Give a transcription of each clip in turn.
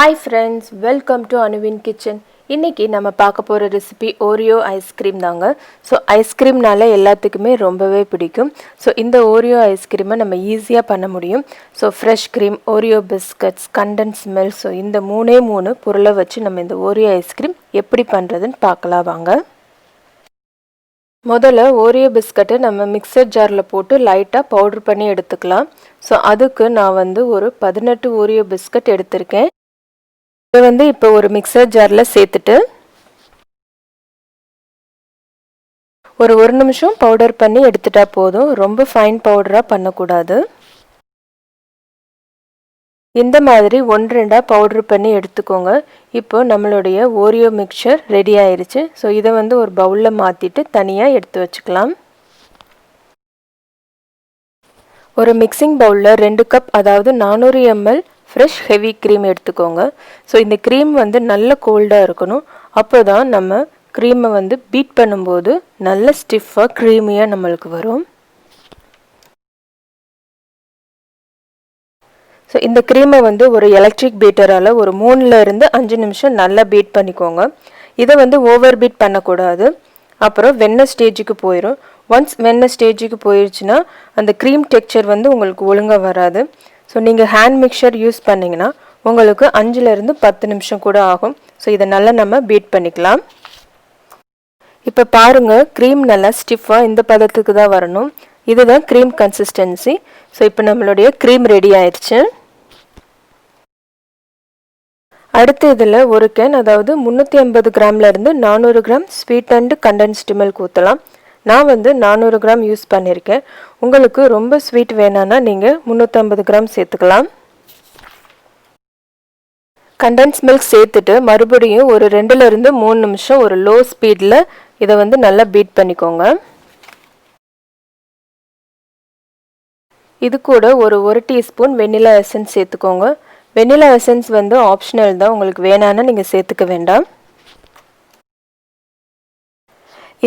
Hi friends, welcome to Anuwin kitchen. இன்னைக்கு நம்ம பார்க்க போற ரெசிபி Oreo ice cream தாங்க. ஸோ ஐஸ்கிரீம்னால எல்லாத்துக்குமே ரொம்பவே பிடிக்கும். ஸோ இந்த Oreo ice cream நம்ம ஈஸியாக பண்ண முடியும். So fresh cream, Oreo Biscuits, Condensed milk, so இந்த மூணு பொருளை வச்சு நம்ம இந்த Oreo ice cream எப்படி பண்ணுறதுன்னு பார்க்கலாம் வாங்க. முதல்ல ஓரியோ பிஸ்கட்டை நம்ம மிக்சர் ஜாரில் போட்டு லைட்டாக பவுட்ரு பண்ணி எடுத்துக்கலாம். ஸோ அதுக்கு நான் ஒரு 18 ஓரியோ பிஸ்கட் எடுத்திருக்கேன். இதை இப்போ ஒரு மிக்சர் ஜாரில் சேர்த்துட்டு ஒரு நிமிஷம் பவுடர் பண்ணி எடுத்துட்டா போதும். ரொம்ப ஃபைன் பவுடராக பண்ணக்கூடாது. இந்த மாதிரி 1-2 பவுடர் பண்ணி எடுத்துக்கோங்க. இப்போ நம்மளுடைய ஓரியோ மிக்சர் ரெடி ஆயிடுச்சு. ஸோ இதை ஒரு பவுலில் மாற்றிட்டு தனியாக எடுத்து வச்சுக்கலாம். ஒரு மிக்சிங் பவுலில் 2 கப் அதாவது 400 ml ஃப்ரெஷ் ஹெவி க்ரீம் எடுத்துக்கோங்க. ஸோ இந்த க்ரீம் நல்ல கோல்டாக இருக்கணும். அப்போ தான் நம்ம க்ரீமை பீட் பண்ணும்போது நல்ல ஸ்டிஃபாக க்ரீமியாக நம்மளுக்கு வரும். ஸோ இந்த க்ரீமை ஒரு எலக்ட்ரிக் பீட்டரால் ஒரு 3-5 நிமிஷம் நல்லா பீட் பண்ணிக்கோங்க. இதை ஓவர் பீட் பண்ணக்கூடாது. அப்புறம் வெண்ணெய் ஸ்டேஜுக்கு போயிடும். ஒன்ஸ் வெண்ணெய் ஸ்டேஜுக்கு போயிடுச்சுன்னா அந்த க்ரீம் டெக்ஸ்சர் உங்களுக்கு ஒழுங்காக வராது. ஸோ நீங்கள் ஹேண்ட் மிக்சர் யூஸ் பண்ணிங்கன்னா உங்களுக்கு 5-10 நிமிஷம் கூட ஆகும். ஸோ இதை நல்லா நம்ம பீட் பண்ணிக்கலாம். இப்போ பாருங்கள், க்ரீம் நல்லா ஸ்டிஃபாக இந்த பதத்துக்கு தான் வரணும். இதுதான் க்ரீம் கன்சிஸ்டன்சி. ஸோ இப்போ நம்மளுடைய க்ரீம் ரெடி ஆயிடுச்சு. அடுத்து இதில் ஒரு கேன் அதாவது 350 கிராம்லேருந்து 400 கிராம் ஸ்வீட்டண்ட் கண்டென்ஸ்டு மில்க் ஊற்றலாம். நான் 400 கிராம் யூஸ் பண்ணியிருக்கேன். உங்களுக்கு ரொம்ப ஸ்வீட் வேணான்னா நீங்கள் 350 கிராம் சேர்த்துக்கலாம். கண்டென்ஸ் மில்க் சேர்த்துட்டு மறுபடியும் ஒரு 2-3 நிமிஷம் ஒரு லோ ஸ்பீடில் இதை நல்லா பீட் பண்ணிக்கோங்க. இது கூட ஒரு டீஸ்பூன் வெண்ணிலா எசன்ஸ் சேர்த்துக்கோங்க. வெண்ணிலா எசன்ஸ் ஆப்ஷனல் தான், உங்களுக்கு வேணான்னா நீங்கள் சேர்த்துக்க வேண்டாம்.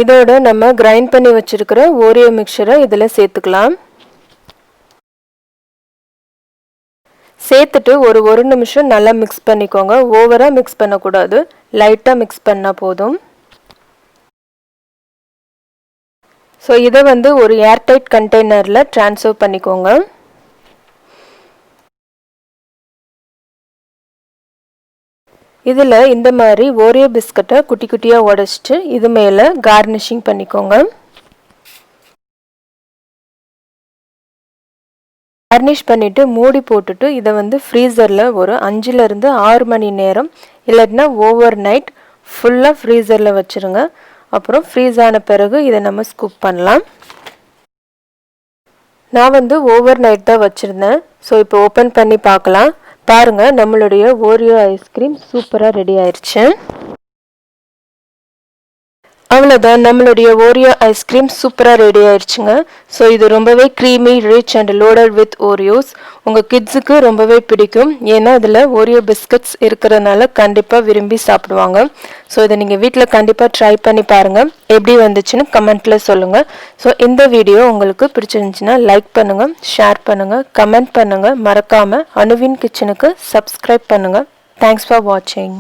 இதோட நம்ம கிரைண்ட் பண்ணி வச்சிருக்கிற ஓரியோ மிக்சரை இதில் சேர்த்துக்கலாம். சேர்த்துட்டு ஒரு நிமிஷம் நல்லா மிக்ஸ் பண்ணிக்கோங்க. ஓவராக மிக்ஸ் பண்ணக்கூடாது, லைட்டாக மிக்ஸ் பண்ணால் போதும். ஸோ இதை ஒரு ஏர்டைட் கண்டெய்னரில் ட்ரான்ஸ்ஃபர் பண்ணிக்கோங்க. இதில் இந்த மாதிரி ஓரியோ பிஸ்கட்டை குட்டி குட்டியாக உடச்சிட்டு இது மேலே கார்னிஷிங் பண்ணிக்கோங்க. கார்னிஷ் பண்ணிவிட்டு மூடி போட்டுட்டு இதை ஃப்ரீசரில் ஒரு 5-6 மணி நேரம் இல்லாட்டினா ஓவர் நைட் ஃபுல்லாக ஃப்ரீசரில் வச்சுருங்க. அப்புறம் ஃப்ரீஸ் ஆன பிறகு இதை நம்ம ஸ்கூப் பண்ணலாம். நான் ஓவர் நைட் தான் வச்சுருந்தேன். ஸோ இப்போ ஓப்பன் பண்ணி பார்க்கலாம். பாருங்கள், நம்மளுடைய ஓரியோ ஐஸ்கிரீம் சூப்பராக ரெடி ஆயிடுச்சு. அவ்வளோதான், நம்மளுடைய ஓரியோ ஐஸ்கிரீம் சூப்பராக ரெடி ஆயிடுச்சுங்க. ஸோ இது ரொம்பவே creamy, rich and loaded with Oreos. உங்கள் கிட்ஸுக்கு ரொம்பவே பிடிக்கும். ஏன்னா அதில் ஓரியோ பிஸ்கட்ஸ் இருக்கிறதுனால கண்டிப்பாக விரும்பி சாப்பிடுவாங்க. ஸோ இதை நீங்கள் வீட்டில் கண்டிப்பாக ட்ரை பண்ணி பாருங்கள். எப்படி வந்துச்சுன்னு கமெண்ட்டில் சொல்லுங்கள். ஸோ இந்த வீடியோ உங்களுக்கு பிடிச்சிருந்துச்சுன்னா லைக் பண்ணுங்கள், ஷேர் பண்ணுங்கள், கமெண்ட் பண்ணுங்கள். மறக்காமல் அனுவின் கிச்சனுக்கு சப்ஸ்கிரைப் பண்ணுங்கள். தேங்க்ஸ் ஃபார் வாட்சிங்.